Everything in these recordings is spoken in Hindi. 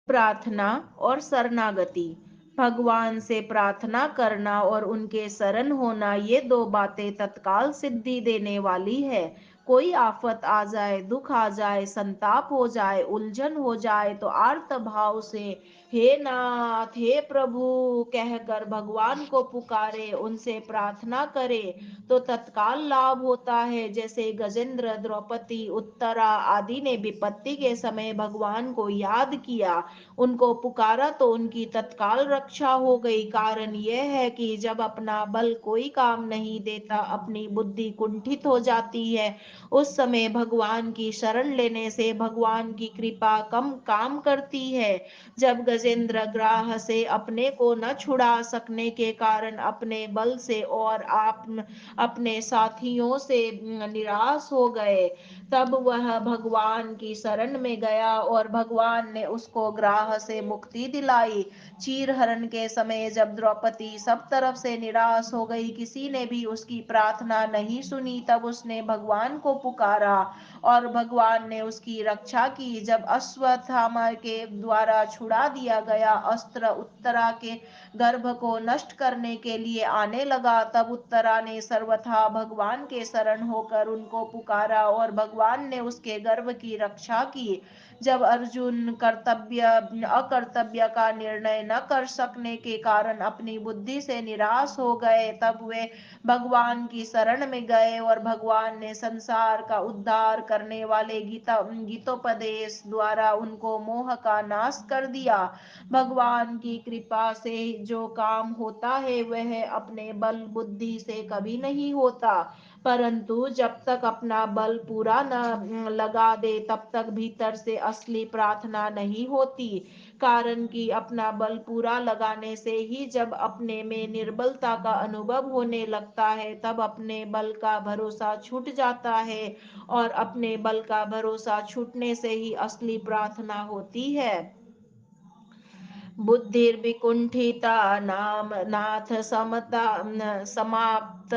प्रार्थना और शरणागति। भगवान से प्रार्थना करना और उनके शरण होना, ये दो बातें तत्काल सिद्धि देने वाली है। कोई आफत आ जाए, दुख आ जाए, संताप हो जाए, उलझन हो जाए तो आर्त भाव से हे नाथ, हे प्रभु कहकर भगवान को पुकारे, उनसे प्रार्थना करे तो तत्काल लाभ होता है। जैसे गजेंद्र, द्रौपदी, उत्तरा आदि ने विपत्ति के समय भगवान को याद किया, उनको पुकारा तो उनकी तत्काल रक्षा हो गई। कारण यह है कि जब अपना बल कोई काम नहीं देता, अपनी बुद्धि कुंठित हो जाती है, उस समय भगवान की शरण लेने से भगवान की कृपा कम काम करती है। जब गजेंद्र ग्राह से अपने को न छुड़ा सकने के कारण अपने बल से और आप अपने साथियों से निराश हो गए, तब वह भगवान की शरण में गया और भगवान ने उसको ग्राह से मुक्ति दिलाई। चीरहरण के समय जब द्रौपदी सब तरफ से निराश हो गई, किसी ने भी उसकी प्रार्थना नहीं सुनी, तब उसने भगवान को पुकारा और भगवान ने उसकी रक्षा की। जब अश्वत्थामा के द्वारा छुड़ा दिया गया अस्त्र उत्तरा के गर्भ को नष्ट करने के लिए आने लगा, तब उत्तरा ने सर्वथा भगवान के शरण होकर उनको पुकारा और भगवान ने उसके गर्भ की रक्षा की। जब अर्जुन कर्तव्य अकर्तव्य का निर्णय न कर सकने के कारण अपनी बुद्धि से निराश हो गए, तब वे भगवान की शरण में गए और भगवान ने संसार का उद्धार करने वाले गीतोपदेश द्वारा उनको मोह का नाश कर दिया। भगवान की कृपा से जो काम होता है वह अपने बल बुद्धि से कभी नहीं होता, परंतु जब तक अपना बल पूरा न लगा दे तब तक भीतर से असली प्रार्थना नहीं होती। कारण कि अपना बल पूरा लगाने से ही जब अपने में निर्बलता का अनुभव होने लगता है, तब अपने बल का भरोसा छूट जाता है और अपने बल का भरोसा छूटने से ही असली प्रार्थना होती है। बुद्धिर्विकुंठिता नाम नाथ समता समाप्त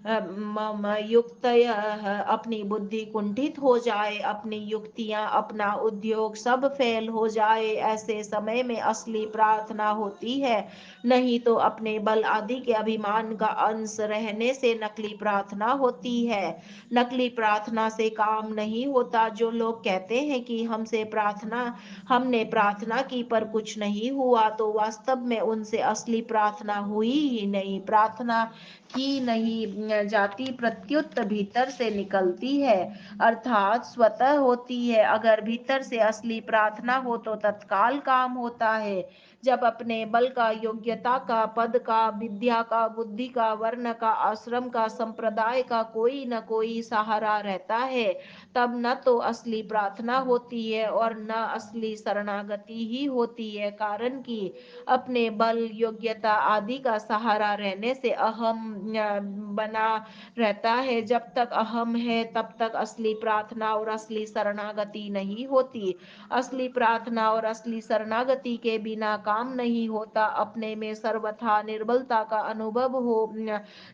मम युक्तयः। अपनी बुद्धि कुंठित हो जाए, अपनी युक्तियां, अपना उद्योग सब फेल हो जाए, ऐसे समय में असली प्रार्थना होती है। नहीं तो अपने बल आदि के अभिमान का अंश रहने से नकली प्रार्थना होती है। नकली प्रार्थना से काम नहीं होता। जो लोग कहते हैं कि हमने प्रार्थना की पर कुछ नहीं हुआ, तो वास्तव में उनसे असली प्रार्थना हुई ही नहीं। प्रार्थना की नहीं जाती, प्रत्युत भीतर से निकलती है, अर्थात स्वतः होती है। अगर भीतर से असली प्रार्थना हो तो तत्काल काम होता है। जब अपने बल का, योग्यता का, पद का, विद्या का, बुद्धि का, वर्ण का, आश्रम का, संप्रदाय का कोई न कोई सहारा रहता है, तब न तो असली प्रार्थना होती है और न असली शरणागति ही होती है। कारण कि अपने बल, योग्यता आदि का सहारा रहने से अहम बना रहता है। जब तक अहम है तब तक असली प्रार्थना और असली शरणागति नहीं होती। असली प्रार्थना और असली शरणागति के बिना काम नहीं होता। अपने में सर्वथा निर्बलता का अनुभव हो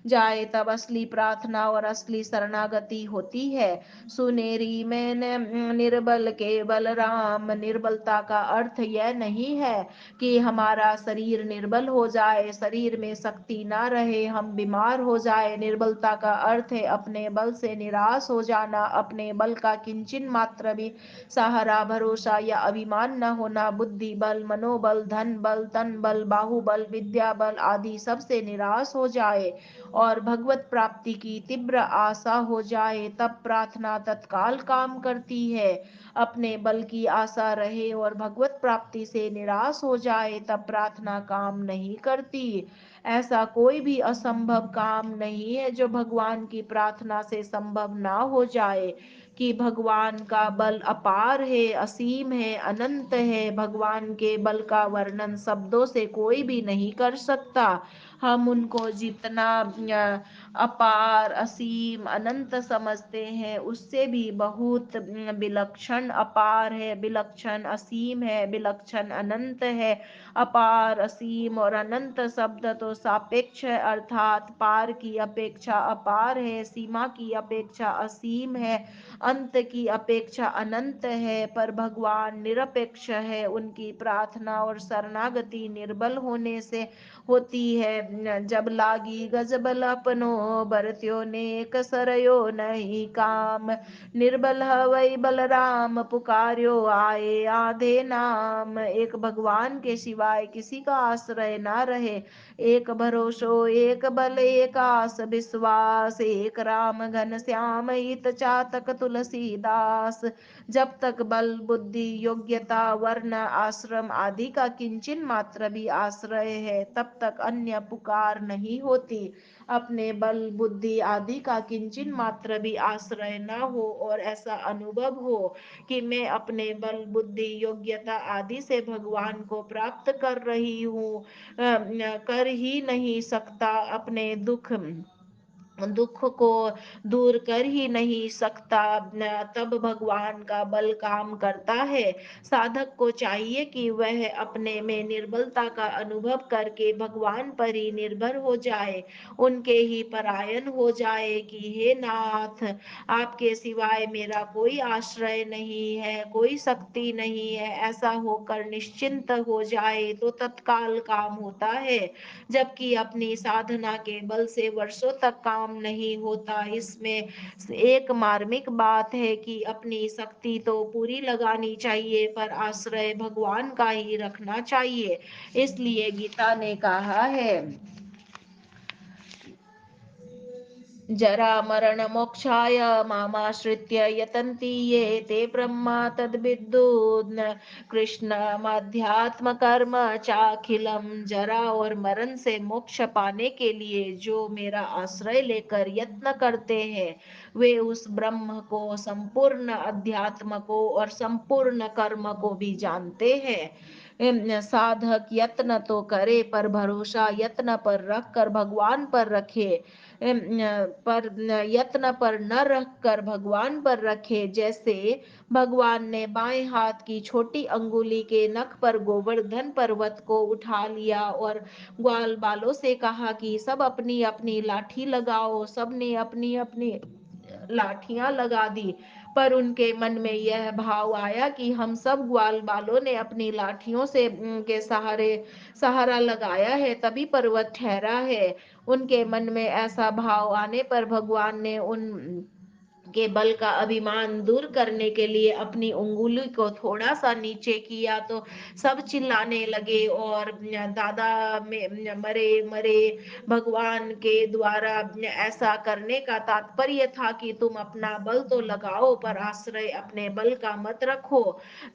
जाए तब असली प्रार्थना और असली शरणागति होती है। सुनेरी में निर्बल केवल राम। निर्बलता का अर्थ यह नहीं है कि हमारा शरीर निर्बल हो जाए, शरीर में शक्ति ना रहे, हम बीमार हो जाए। निर्बलता का अर्थ है अपने बल से निराश हो जाना, अपने बल का किंचन मात्र भी सहारा, भरोसा या अभिमान न होना। बुद्धि बल, मनोबल, धन बल, तन बल, बाहुबल, विद्या बल आदि सबसे निराश हो जाए और भगवत प्राप्ति की तीव्र आशा हो जाए, तब प्रार्थना तत्काल काम करती है। अपने बल की आशा रहे और भगवत प्राप्ति से निराश हो जाए, तब प्रार्थना काम नहीं करती। ऐसा कोई भी असंभव काम नहीं है जो भगवान की प्रार्थना से संभव ना हो जाए। कि भगवान का बल अपार है, असीम है, अनंत है। भगवान के बल का वर्णन शब्दों से कोई भी नहीं कर सकता। हम उनको जितना अपार, असीम, अनंत समझते हैं, उससे भी बहुत विलक्षण अपार है, विलक्षण असीम है, विलक्षण अनंत है। अपार, असीम और अनंत शब्द तो सापेक्ष है, अर्थात पार की अपेक्षा अपार है, सीमा की अपेक्षा असीम है। अंत की अपेक्षा अनंत है, पर भगवान निरपेक्ष है। उनकी प्रार्थना और शरणागति निर्बल होने से होती है। जब लागी गजबल अपनो बरत्यो नेक सरयो नहीं काम, निर्बल हवै बलराम पुकार्यो आए आधे नाम। एक भगवान के सिवाय किसी का आश्रय ना रहे, एक भरोसो एक बल एक आस विश्वास, एक राम घन श्याम हित चातक तुलसीदास। जब तक बल बुद्धि योग्यता वर्ण आश्रम आदि का किंचन मात्र भी आश्रय है, तब तक अन्य पुकार नहीं होती। अपने बल बुद्धि आदि का किंचन मात्र भी आश्रय न हो और ऐसा अनुभव हो कि मैं अपने बल बुद्धि योग्यता आदि से भगवान को प्राप्त कर रही हूँ, कर ही नहीं सकता, अपने दुख दुख को दूर कर ही नहीं सकता, तब भगवान का बल काम करता है। साधक को चाहिए कि वह अपने में निर्बलता का अनुभव करके भगवान पर ही निर्भर हो जाए, उनके ही परायण हो जाए कि हे नाथ, आपके सिवाय मेरा कोई आश्रय नहीं है, कोई शक्ति नहीं है। ऐसा होकर निश्चिंत हो जाए तो तत्काल काम होता है, जबकि अपनी साधना के बल से वर्षों तक काम नहीं होता। इसमें एक मार्मिक बात है कि अपनी शक्ति तो पूरी लगानी चाहिए, पर आश्रय भगवान का ही रखना चाहिए। इसलिए गीता ने कहा है, जरा मरण मोक्षाय मामाश्रित्य यतन्ति ये ते ब्रह्मा तद्विद्दु कृष्णमध्यात्म कर्म चाखिलम। जरा और मरण से मोक्ष पाने के लिए जो मेरा आश्रय लेकर यत्न करते हैं, वे उस ब्रह्म को, संपूर्ण अध्यात्म को और संपूर्ण कर्म को भी जानते हैं। साधक यत्न तो करे, पर भरोसा यत्न पर रख कर भगवान पर रखे, पर यत्न पर न रख कर भगवान पर रखे। जैसे भगवान ने बाएं हाथ की छोटी अंगुली के नख पर गोवर्धन पर्वत को उठा लिया और ग्वाल बालों से कहा कि सब अपनी अपनी लाठी लगाओ। सबने अपनी अपनी लाठियां लगा दी, पर उनके मन में यह भाव आया कि हम सब ग्वाल बालों ने अपनी लाठियों से के सहारा लगाया है, तभी पर्वत ठहरा है। उनके मन में ऐसा भाव आने पर भगवान ने उन के बल का अभिमान दूर करने के लिए अपनी उंगली को थोड़ा सा नीचे किया, तो सब चिल्लाने लगे और दादा में मरे मरे। भगवान के द्वारा ऐसा करने का तात्पर्य था कि तुम अपना बल तो लगाओ, पर आश्रय अपने बल का मत रखो।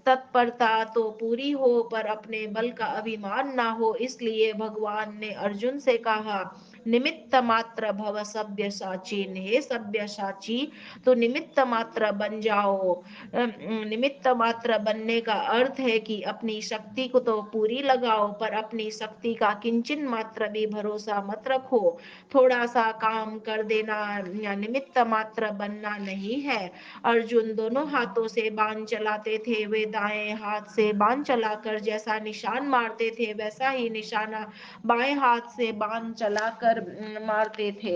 तत्परता तो पूरी हो, पर अपने बल का अभिमान ना हो। इसलिए भगवान ने अर्जुन से कहा, निमित्त मात्र भव सभ्य साची। हे सभ्य साची, तो निमित्त मात्र बन जाओ। निमित्त मात्र बनने का अर्थ है कि अपनी शक्ति को तो पूरी लगाओ, पर अपनी शक्ति का किंचन मात्र भी भरोसा मत रखो। थोड़ा सा काम कर देना या निमित्त मात्र बनना नहीं है। अर्जुन दोनों हाथों से बाण चलाते थे। वे दाएं हाथ से बाण चलाकर जैसा निशान मारते थे, वैसा ही निशाना बाएं हाथ से बाण चलाकर मारते थे।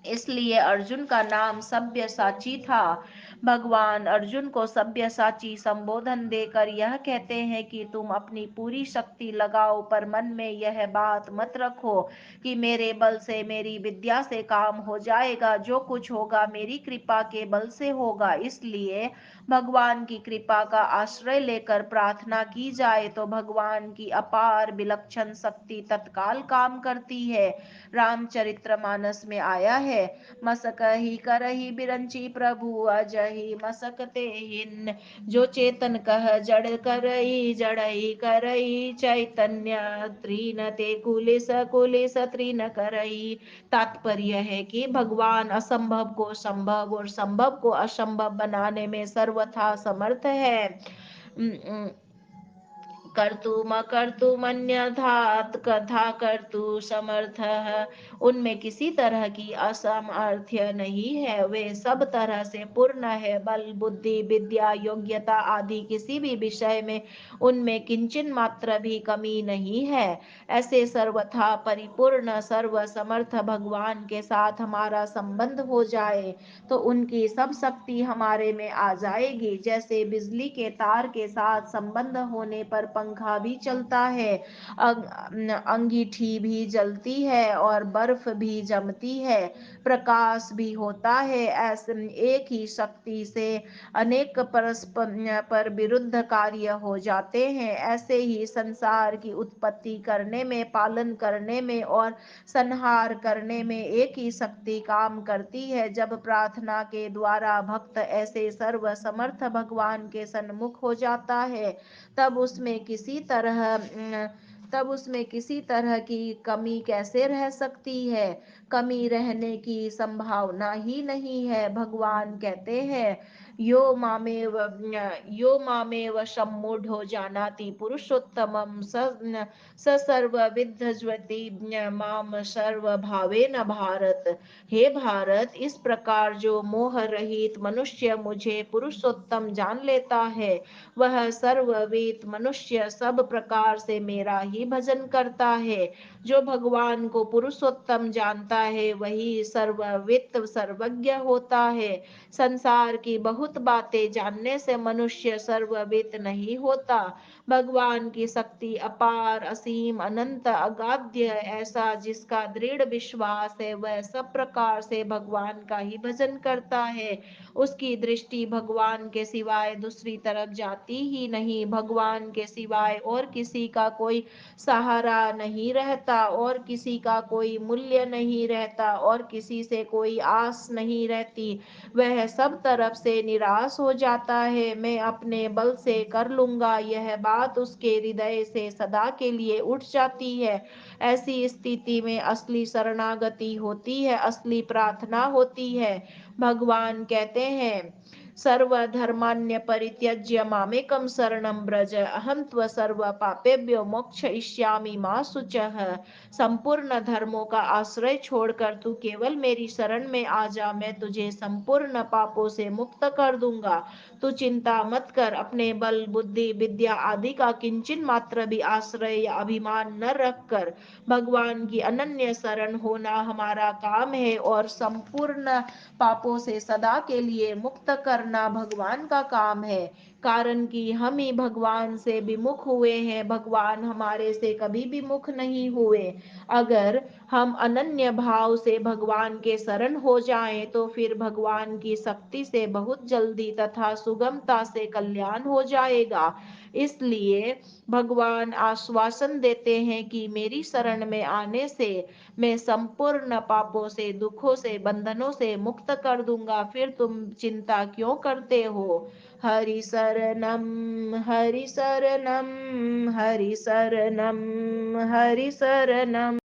इसलिए अर्जुन का नाम सब्यसाची था। भगवान अर्जुन को सब्यसाची संबोधन देकर यह कहते हैं कि तुम अपनी पूरी शक्ति लगाओ, पर मन में यह बात मत रखो कि मेरे बल से, मेरी विद्या से काम हो जाएगा। जो कुछ होगा मेरी कृपा के बल से होगा। इसलिए भगवान की कृपा का आश्रय लेकर प्रार्थना की जाए तो भगवान की अपार विलक्षण शक्ति तत्काल काम करती है। रामचरितमानस में आया है, मसक ही करही बिरंची प्रभु अजहि मसकते हिन। जो चेतन कह जड़ करई, जड़ई करई चैतन्य। त्रीन ते कुलिस कुलिस त्रीन करई। तात्पर्य है कि भगवान असंभव को संभव और संभव को असंभव बनाने में सर्वथा समर्थ है। कर्तुमकर्तुमन्यथात् कथा कर्तु समर्थः। उनमें किसी तरह की असामर्थ्य नहीं है, वे सब तरह से पूर्ण है। बल, बुद्धि, विद्या, योग्यता आदि किसी भी विषय में उनमें किंचन मात्र भी कमी नहीं है। ऐसे सर्वथा परिपूर्ण सर्व समर्थ भगवान के साथ हमारा संबंध हो जाए तो उनकी सब शक्ति हमारे में आ जाएगी। जैसे बिजली के तार के साथ संबंध होने पर पंखा भी चलता है, अंगीठी भी जलती है और बर्फ भी जमती है, प्रकाश भी होता है। ऐसे एक ही शक्ति से अनेक परस्पर विरुद्ध कार्य हो जाते हैं। ऐसे ही संसार की उत्पत्ति करने में, पालन करने में और संहार करने में एक ही शक्ति काम करती है। जब प्रार्थना के द्वारा भक्त ऐसे सर्व समर्थ भगवान के सन्मुख हो जाता है तब उसमें किसी तरह की कमी कैसे रह सकती है? कमी रहने की संभावना ही नहीं है। भगवान कहते हैं, यो मामेव सम्मूढ़ो जानाति पुरुषोत्तमं स सर्वविद् ज्वति माम सर्वभावेन भारत। हे भारत, इस प्रकार जो मोह रहित मनुष्य मुझे पुरुषोत्तम जान लेता है, वह सर्ववेद मनुष्य सब प्रकार से मेरा ही भजन करता है। जो भगवान को पुरुषोत्तम जानता है वही सर्ववित्त सर्वज्ञ होता है। संसार की बहुत बातें जानने से मनुष्य सर्ववित्त नहीं होता। भगवान की शक्ति अपार, असीम, अनंत, अगाध्य, ऐसा जिसका दृढ़ विश्वास है वह सब प्रकार से भगवान का ही भजन करता है। उसकी दृष्टि भगवान के सिवाय दूसरी तरफ जाती ही नहीं। भगवान के सिवाय और किसी का कोई सहारा नहीं रहता और किसी का कोई मूल्य नहीं रहता और किसी से कोई आस नहीं रहती। वह सब तरफ से निराश हो जाता है। मैं अपने बल से कर लूंगा, यह बात उसके हृदय से सदा के लिए उठ जाती है। ऐसी स्थिति में असली शरणागति होती है, असली प्रार्थना होती है। भगवान कहते हैं, सर्वधर्मान्य परित्यज्य मामेकं शरणं व्रज अहं त्व सर्व पापेभ्यो मोक्षयिष्यामि मा शुचः। संपूर्ण धर्मों का आश्रय छोड़कर तू केवल मेरी शरण में आ जा, मैं तुझे संपूर्ण पापों से मुक्त कर दूंगा। तू चिंता मत कर, अपने बल, बुद्धि, विद्या आदि का किंचन मात्र भी आश्रय या अभिमान न रखकर भगवान की अनन्य शरण होना हमारा काम है और संपूर्ण पापों से सदा के लिए मुक्त करना भगवान का काम है। कारण कि हम ही भगवान से विमुख हुए हैं, भगवान हमारे से कभी भी मुख नहीं हुए। अगर हम अनन्य भाव से भगवान के शरण हो जाएं तो फिर भगवान की शक्ति से बहुत जल्दी तथा सुगमता से कल्याण हो जाएगा। इसलिए भगवान आश्वासन देते हैं कि मेरी शरण में आने से मैं संपूर्ण पापों से, दुखों से, बंधनों से मुक्त कर दूंगा। फिर तुम चिंता क्यों करते हो? हरि शरणम, हरि शरणम, हरि शरणम, हरि शरणम।